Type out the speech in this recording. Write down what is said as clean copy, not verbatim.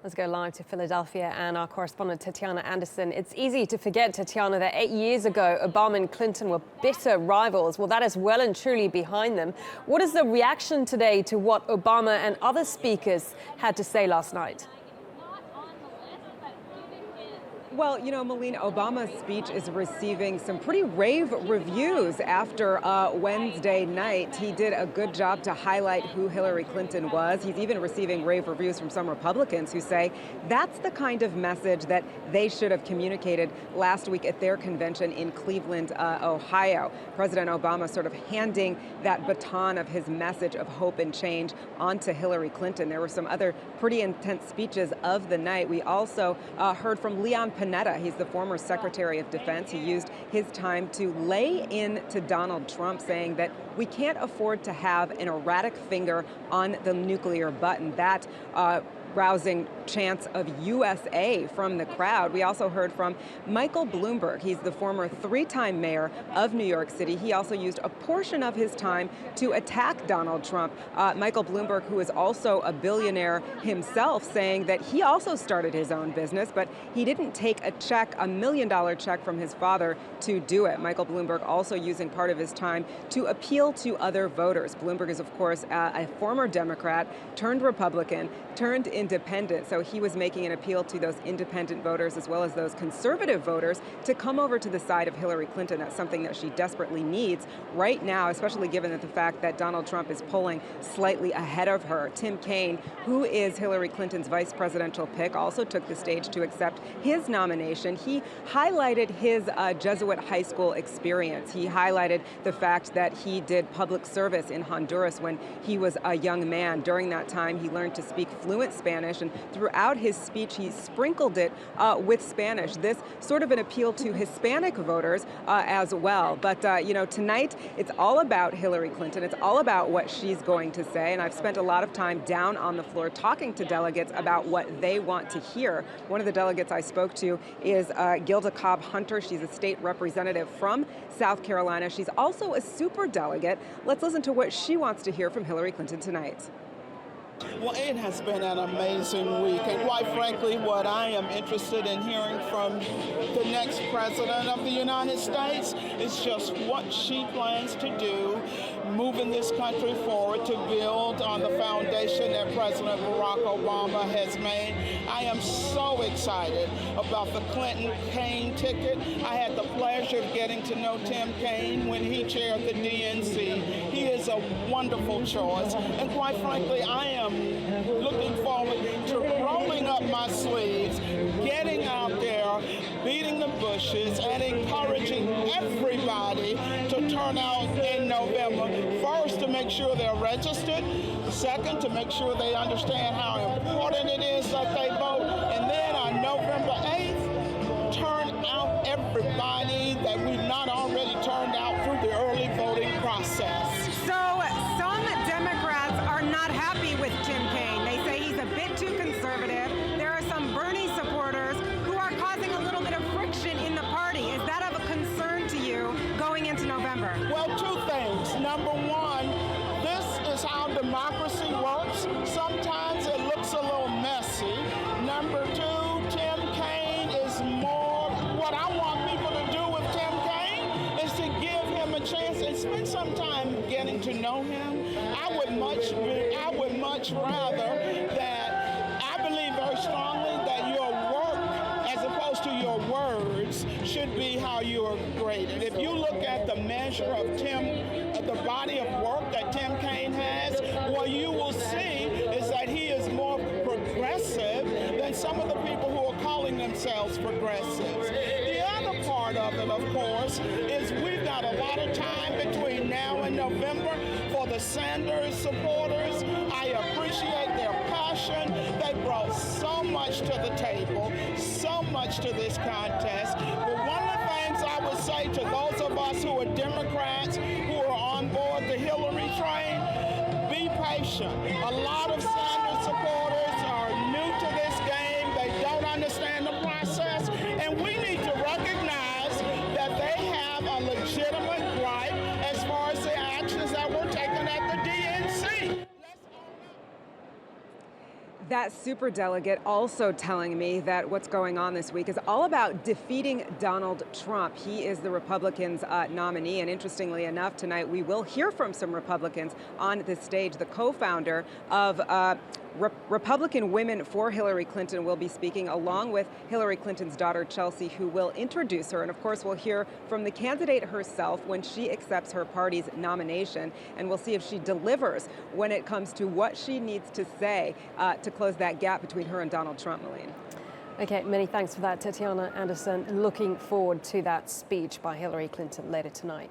Let's go live to Philadelphia and our correspondent Tetiana Anderson. It's easy to forget, Tetiana, that 8 years ago, Obama and Clinton were bitter rivals. Well, that is well and truly behind them. What is the reaction today to what Obama and other speakers had to say last night? Well, you know, Malene, Obama's speech is receiving some pretty rave reviews after Wednesday night. He did a good job to highlight who Hillary Clinton was. He's even receiving rave reviews from some Republicans who say that's the kind of message that they should have communicated last week at their convention in Cleveland, Ohio. President Obama sort of handing that baton of his message of hope and change onto Hillary Clinton. There were some other pretty intense speeches of the night. We also heard from Leon Panetta. He's the former Secretary of Defense. He used his time to lay into Donald Trump, saying that we can't afford to have an erratic finger on the nuclear button. That rousing chants of USA from the crowd. We also heard from Michael Bloomberg. He's the former three-time mayor of New York City. He also used a portion of his time to attack Donald Trump. Michael Bloomberg, who is also a billionaire himself, saying that he also started his own business, but he didn't take a check, $1 million check from his father to do it. Michael Bloomberg also using part of his time to appeal to other voters. Bloomberg is, of course, a former Democrat, turned Republican, turned independent. So he was making an appeal to those independent voters as well as those conservative voters to come over to the side of Hillary Clinton. That's something that she desperately needs right now, especially given the fact that Donald Trump is polling slightly ahead of her. Tim Kaine, who is Hillary Clinton's vice presidential pick, also took the stage to accept his nomination. He highlighted his Jesuit high school experience. He highlighted the fact that he did public service in Honduras when he was a young man. During that time, he learned to speak fluent Spanish, and throughout his speech, he sprinkled it with Spanish. This sort of an appeal to Hispanic voters as well. But, you know, tonight, it's all about Hillary Clinton. It's all about what she's going to say, and I've spent a lot of time down on the floor talking to delegates about what they want to hear. One of the delegates I spoke to is Gilda Cobb-Hunter. She's a state representative from South Carolina. She's also a super delegate. Let's listen to what she wants to hear from Hillary Clinton tonight. Well, it has been an amazing week, and quite frankly, what I am interested in hearing from the next president of the United States is just what she plans to do, moving this country forward to build on the foundation that President Barack Obama has made. I am so excited about the Clinton-Kaine ticket. I had the pleasure of getting to know Tim Kaine when he chaired the DNC. He is a wonderful choice, and quite frankly, I am looking forward to rolling up my sleeves, getting out there, beating the bushes, and encouraging everybody to turn out in November. First, to make sure they're registered. Second, to make sure they understand how important it is that they vote. And then on November 8th, turn out everybody that we've not already turned out through the early voting process. So some Democrats are not happy with Tim Kaine. They say he's a bit too conservative. There are some Bernie supporters who are causing a little bit of friction in the party. Is that of a concern to you going into November? Well, two things. Number one, this is how democracy works. Sometimes it looks a little messy. Number two, Tim Kaine is more, what I want people to do with Tim Kaine is to give him a chance and spend some time getting to know him. I would much rather that, I believe very strongly that your work as opposed to your words should be how you are graded. If you look at the measure of the body of work that Tim Kaine has, what you will see is that he is more progressive than some of the people who are calling themselves progressives. The other part of it, of course, is we've got a lot of time between now and November for the Sanders supporters. I appreciate their passion. They brought so much to the table, so much to this contest. But one of the things I would say to those of us who are Democrats, who are on board the Hillary train, be patient. A lot of Sanders supporters are new to this game. They don't understand the process. And we need to recognize that they have a legitimate gripe as far as the actions that were taken at the DNC. That superdelegate also telling me that what's going on this week is all about defeating Donald Trump. He is the Republicans' nominee, and interestingly enough, tonight we will hear from some Republicans on the stage. The co-founder of Republican Women for Hillary Clinton will be speaking, along with Hillary Clinton's daughter, Chelsea, who will introduce her. And of course, we'll hear from the candidate herself when she accepts her party's nomination. And we'll see if she delivers when it comes to what she needs to say to close that gap between her and Donald Trump, Malene. Okay, many thanks for that, Tetiana Anderson. Looking forward to that speech by Hillary Clinton later tonight.